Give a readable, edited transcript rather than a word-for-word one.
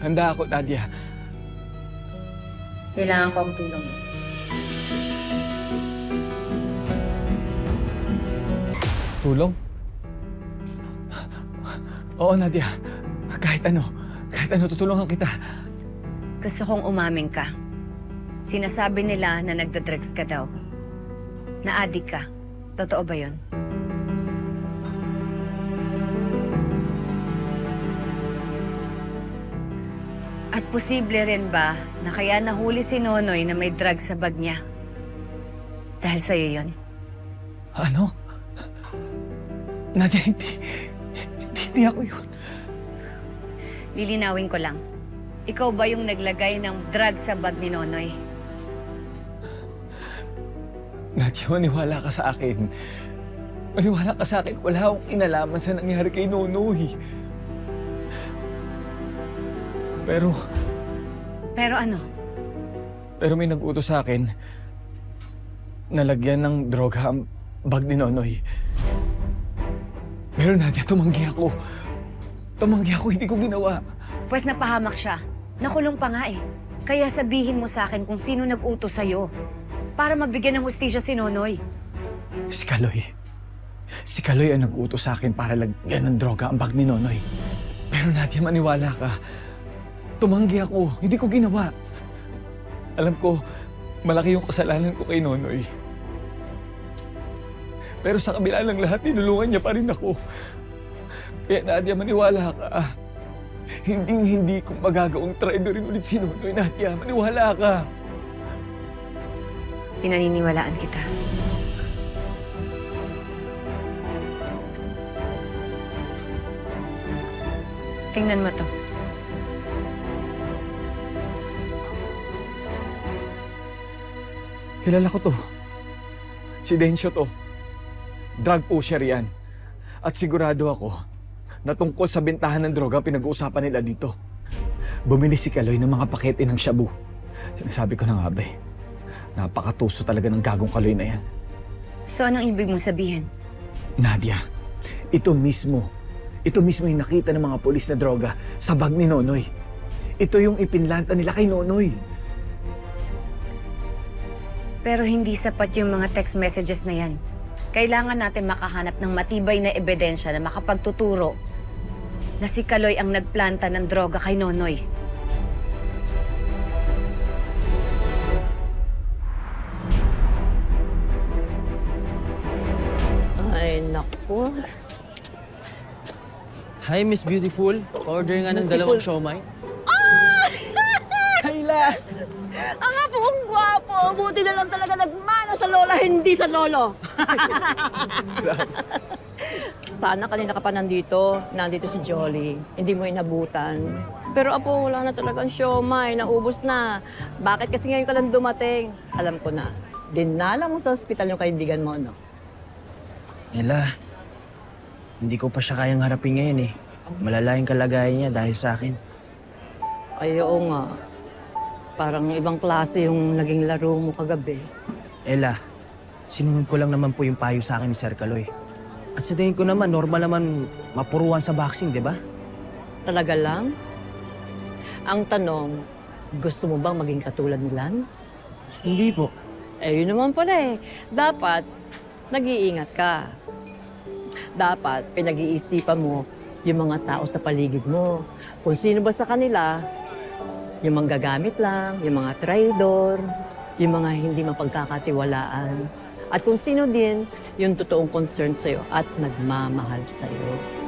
Handa ako, Nadia. Kailangan ko ang tulong mo. Tulong? Oo, Nadia. Kahit ano, tutulungan kita. Gusto kong umamin ka. Sinasabi nila na nagda-drugs ka daw. Na-addict ka. Totoo ba yun? At posible rin ba na kaya nahuli si Nonoy na may drugs sa bag niya? Dahil sa'yo yun. Ano? Nadia, hindi ako yun. Lilinawin ko lang. Ikaw ba yung naglagay ng drugs sa bag ni Nonoy? Nadia, maniwala ka sa akin. Maniwala ka sa akin. Wala akong kinalaman sa nangyari kay Nonoy. Pero ano? Pero may nag-utos sa akin na lagyan ng droga ang bag ni Nonoy. Pero Nadia, tumanggi ako. Hindi ko ginawa. Pwes napahamak siya. Nakulong pa nga eh. Kaya sabihin mo sa akin kung sino nag-utos sa'yo. Para mabigyan ng hustisya si Nonoy. Si Kaloy. Si Kaloy ang nag-utos sa akin para lagyan ng droga ang bag ni Nonoy. Pero Nadia, maniwala ka. Tumanggi ako. Hindi ko ginawa. Alam ko, malaki yung kasalanan ko kay Nonoy. Pero sa kabila ng lahat, tinulungan niya pa rin ako. Kaya Nadia, maniwala ka. Hindi ko magagawang traidorin ulit si Nonoy, Nadia. Maniwala ka. Pinaniniwalaan kita. Tingnan mo to. Kilala ko to. Si Dencio to. Drug pusher yan. At sigurado ako na tungkol sa bentahan ng droga pinag-uusapan nila dito. Bumili si Kaloy ng mga pakete ng shabu. Sinasabi ko na nga ba eh. Napakatuso talaga ng gagong Kaloy na yan. So anong ibig mong sabihin? Nadia, ito mismo yung nakita ng mga polis na droga sa bag ni Nonoy. Ito yung ipinlanta nila kay Nonoy. Pero hindi sapat yung mga text messages na yan. Kailangan natin makahanap ng matibay na ebidensya na makapagtuturo na si Kaloy ang nagplanta ng droga kay Nonoy. Ay, naku. Hi, Miss Beautiful. Order nga ng dalawang siomay. Kayla! Ang apo kong gwapo. Buti na lang talaga nagmana sa lola, hindi sa lolo. Sana kanina ka pa nandito. Nandito si Jolly. Hindi mo inabutan. Pero apo, wala na talagang siomay. Naubos na. Bakit kasi ngayon ka lang dumating? Alam ko na. Dinala mo sa ospital yung kaibigan mo, no? Ella, hindi ko pa siya kayang harapin ngayon eh. Malala yung kalagayan niya dahil sa akin. Ay, oo nga. Parang ibang klase yung naging laro mo kagabi. Ella, sinunod ko lang naman po yung payo sa akin ni Sir Kaloy. At sa tingin ko naman, normal naman mapuruan sa boxing, di ba? Talaga lang? Ang tanong, gusto mo bang maging katulad ni Lance? Hindi po. Eh, yun naman pala eh. Dapat, nag-iingat ka. Dapat, pinag-iisipan mo yung mga tao sa paligid mo. Kung sino ba sa kanila, yung mga gagamit lang, yung mga traidor, yung mga hindi mapagkakatiwalaan. At kung sino din yung totoong concern sa'yo at nagmamahal sa'yo.